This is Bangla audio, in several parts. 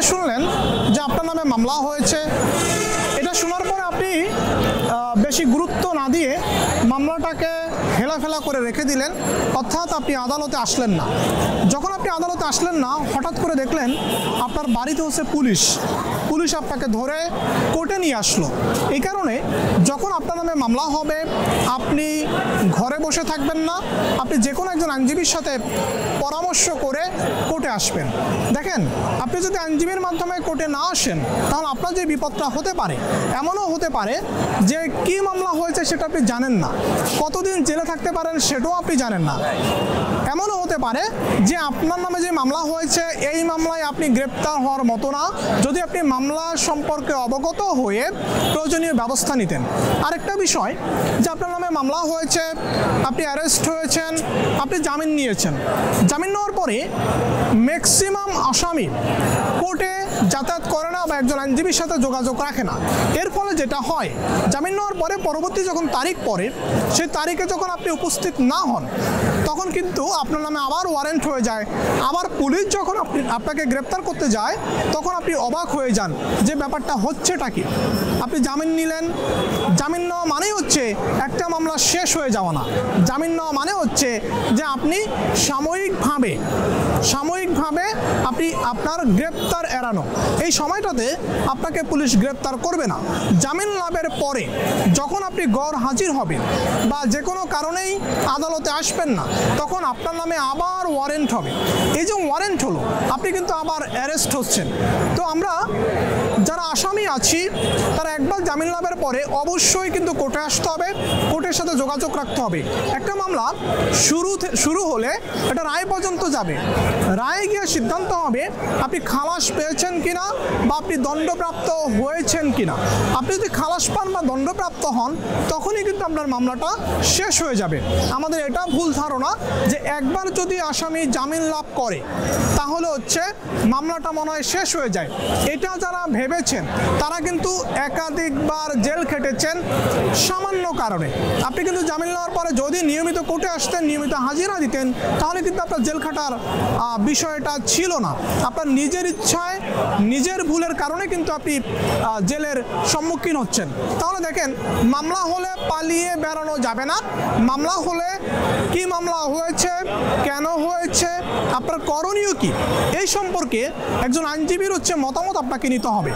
শুনলেন যে আপনার নামে মামলা হয়েছে। এটা শোনার পরে আপনি বেশি গুরুত্ব না দিয়ে মামলাটাকে হেলাফেলা করে রেখে দিলেন, অর্থাৎ আপনি আদালতে আসলেন না। যখন আপনি আদালতে আসলেন না, হঠাৎ করে দেখলেন আপনার বাড়িতে হচ্ছে পুলিশ আপনাকে ধরে কোর্টে নিয়ে আসলো। এই কারণে যখন আপনার নামে মামলা হবে আপনি ঘরে বসে থাকবেন না, আপনি যে কোনো একজন আইনজীবীর সাথে পরামর্শ করে কোর্টে আসবেন। দেখেন, আপনি যদি আইনজীবীর মাধ্যমে কোর্টে না আসেন তাহলে আপনার যে বিপদটা হতে পারে, এমনও হতে পারে যে কি মামলা হয়েছে সেটা আপনি জানেন না, কতদিন জেলে থাকতে পারেন সেটাও আপনি জানেন না। এমনও হতে পারে যে আপনার নামে যে মামলা হয়েছে এই মামলায় আপনি গ্রেপ্তার হওয়ার মতো না, যদি আপনি মামলা সম্পর্কে অবগত হয়ে প্রয়োজনীয় ব্যবস্থা নিতেন। আরেকটা বিষয় যে আপনার নামে মামলা হয়েছে, আপনি অ্যারেস্ট হয়েছেন, আপনি জামিন নিয়েছেন। জামিন নেওয়ার পরে ম্যাক্সিমাম আসামি কোর্টে যাতায়াত করে না বা একজন আইনজীবীর সাথে যোগাযোগ রাখে না। এর ফলে যেটা হয়, জামিন নেওয়ার পরে পরবর্তী যখন তারিখ পড়ে সেই তারিখে যখন আপনি উপস্থিত না হন তখন কিন্তু আপনার নামে আবার ওয়ারেন্ট হয়ে যায়। আবার পুলিশ যখন আপনাকে গ্রেপ্তার করতে যায় তখন আপনি অবাক হয়ে যান যে ব্যাপারটা হচ্ছেটা কি। আপনি জামিন নিলেন, জামিন নেওয়া মানেই হচ্ছে একটা মামলা শেষ হয়ে যাওয়া না। জামিন নেওয়া মানে হচ্ছে যে আপনি সাময়িকভাবে আপনি আপনার গ্রেপ্তার এড়ানো, এই সময়টাতে আপনাকে পুলিশ গ্রেপ্তার করবে না। জামিন লাভের পরে যখন আপনি গড় হাজির হবেন বা যে কোনো কারণেই আদালতে আসবেন না তখন আপনার নামে আবার ওয়ারেন্ট হবে। এই যে ওয়ারেন্ট হলো, আপনি কিন্তু আবার অ্যারেস্ট হচ্ছেন। তো আমরা যারা আসামি আছি তারা একবার জামিন লাভের পরে অবশ্যই কিন্তু কোর্টে আসতে হবে, কোর্টের সাথে যোগাযোগ রাখতে হবে। একটা মামলা শুরু হলে এটা রায় পর্যন্ত যাবে, রায়ে গিয়ে সিদ্ধান্ত হবে আপনি খালাস পেয়েছেন কিনা বা আপনি দণ্ডপ্রাপ্ত হয়েছেন কিনা। আপনি যদি খালাস পান বা দণ্ডপ্রাপ্ত হন তখনই কিন্তু আপনার মামলাটা শেষ হয়ে যাবে। আমাদের এটা ভুল ধারণা যে একবার যদি আসামি জামিন লাভ করে তাহলে হচ্ছে মামলাটা মনে হয় শেষ হয়ে যায়। এটা যারা ভেবেছেন তারা কিন্তু একাধিকবার জেল খেটেছেন সামান্য কারণে। আপনি কিন্তু জামিন নেওয়ার পরে যদি নিয়মিত কোর্টে আসতেন, নিয়মিত হাজিরা দিতেন তাহলে কিন্তু আপনার জেল খাটার বিষয়টা ছিল না। আপনার নিজের ইচ্ছায় নিজের ভুলের কারণে কিন্তু আপনি জেলের সম্মুখীন হচ্ছেন। তাহলে দেখেন, মামলা হলে পালিয়ে বেড়ানো যাবে না। মামলা হলে কি মামলা হয়েছে, কেন হয়েছে, আপনার করণীয় কি, এই সম্পর্কে একজন আইনজীবীর হচ্ছে মতামত আপনাকে নিতে হবে।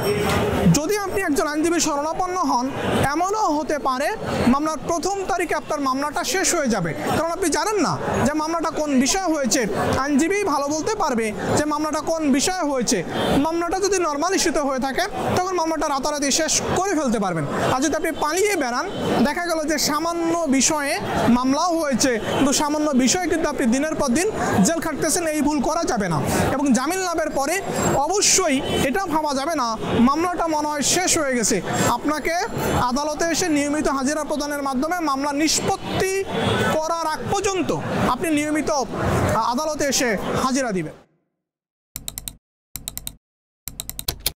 যদি আপনি একজন আইনজীবীর শরণাপন্ন হন এমনও হতে পারে মামলার প্রথম তারিখে আপনার মামলাটা শেষ হয়ে যাবে, কারণ আপনি জানেন না যে মামলাটা কোন বিষয়ে হয়েছে। আইনজীবী ভালো বলতে পারবে যে মামলাটা কোন বিষয়ে হয়েছে। মামলাটা যদি নর্মাল ইস্যুতে হয়ে থাকে তখন মামলাটা রাতারাতি শেষ করে ফেলতে পারবেন। আর যদি আপনি পালিয়ে বেড়ান, দেখা গেল যে সামান্য বিষয়ে মামলাও হয়েছে কিন্তু সামান্য বিষয়ে কিন্তু আপনি দিনের পর দিন জেল খাটতেছেন, এই ভুল করা যাবে না। এবং জামিন লাভের পরে অবশ্যই এটা ভাবা যাবে না মামলাটা মনে হয় শেষ হয়ে গেছে। আপনাকে আদালতে এসে নিয়মিত হাজিরা প্রদানের মাধ্যমে মামলা নিষ্পত্তি করার আগ পর্যন্ত আপনি নিয়মিত আদালতে এসে হাজিরা দিবেন।